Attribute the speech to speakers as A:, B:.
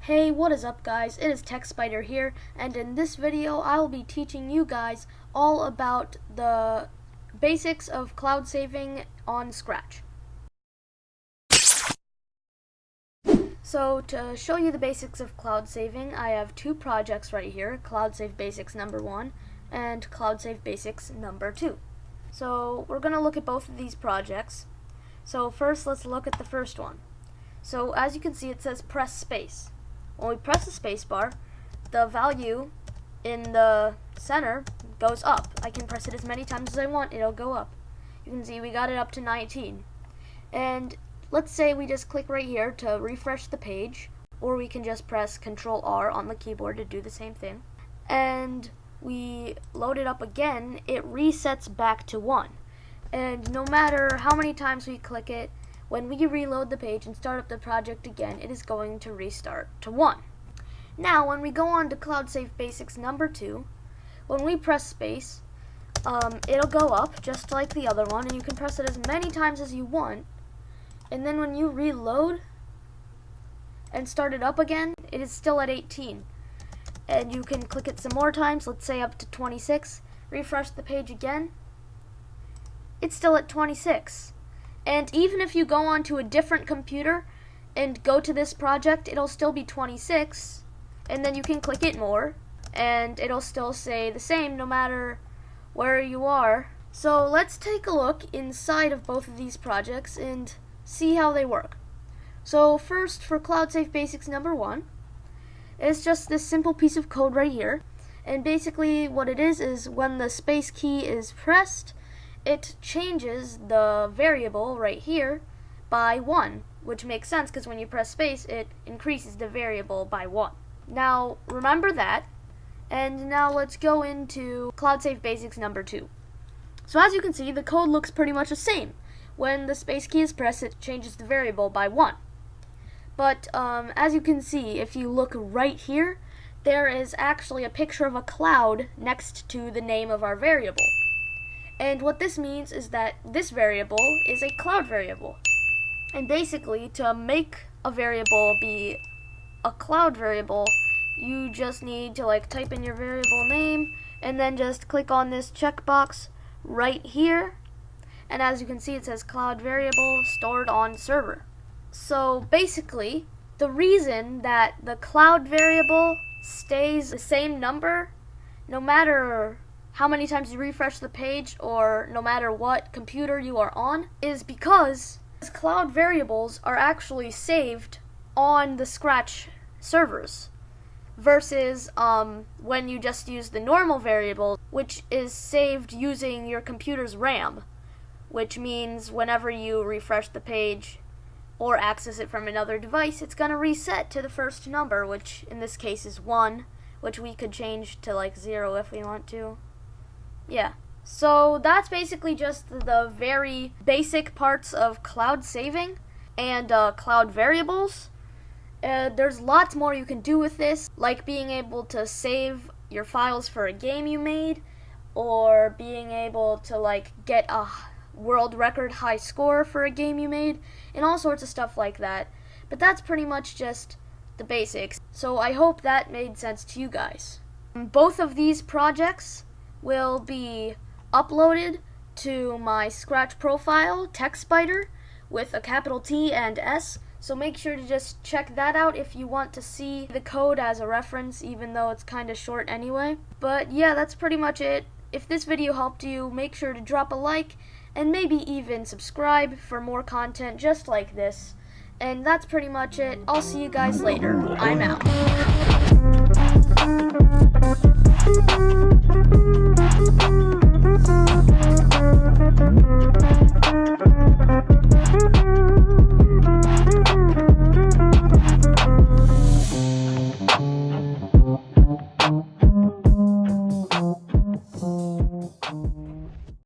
A: Hey, what is up guys? It is TechSpider here, and in this video I will be teaching you guys all about the basics of cloud saving on Scratch. So to show you the basics of cloud saving, I have two projects right here, Cloud Save Basics number 1 and Cloud Save Basics number 2. So we're going to look at both of these projects. So first let's look at the first one. So as you can see, it says press space. When we press the space bar, the value in the center goes up. I can press it as many times as I want, it'll go up. You can see we got it up to 19. And let's say we just click right here to refresh the page, or we can just press Ctrl R on the keyboard to do the same thing. And we load it up again, it resets back to 1. And no matter how many times we click it, when we reload the page and start up the project again, it is going to restart to 1. Now, when we go on to Cloud Save Basics number 2, when we press space, it'll go up just like the other one, and you can press it as many times as you want. And then when you reload and start it up again, it is still at 18. And you can click it some more times, let's say up to 26, refresh the page again, it's still at 26. And even if you go onto a different computer and go to this project, it'll still be 26, and then you can click it more, and it'll still say the same no matter where you are. So let's take a look inside of both of these projects and see how they work. So first, for Cloud Save Basics number 1, it's just this simple piece of code right here, and basically what it is when the space key is pressed, it changes the variable right here by 1, which makes sense because when you press space, it increases the variable by 1. Now, remember that, and now let's go into Cloud Save Basics number 2. So as you can see, the code looks pretty much the same. When the space key is pressed, it changes the variable by 1. But as you can see, if you look right here, there is actually a picture of a cloud next to the name of our variable. And what this means is that this variable is a cloud variable. And basically, to make a variable be a cloud variable, you just need to type in your variable name and then just click on this checkbox right here. And as you can see, it says cloud variable stored on server. So basically, the reason that the cloud variable stays the same number no matter how many times you refresh the page or no matter what computer you are on is because cloud variables are actually saved on the Scratch servers versus when you just use the normal variable, which is saved using your computer's RAM, which means whenever you refresh the page or access it from another device, it's going to reset to the first number, which in this case is 1, which we could change to 0 if we want to. Yeah, so that's basically just the very basic parts of cloud saving and cloud variables. There's lots more you can do with this, like being able to save your files for a game you made, or being able to get a world record high score for a game you made, and all sorts of stuff like that. But that's pretty much just the basics, so I hope that made sense to you guys. Both of these projects will be uploaded to my Scratch profile, TechSpider, with a capital T and S, so make sure to just check that out if you want to see the code as a reference, even though it's kind of short anyway. But yeah, that's pretty much it. If this video helped you, make sure to drop a like, and maybe even subscribe for more content just like this. And that's pretty much it. I'll see you guys later. I'm out.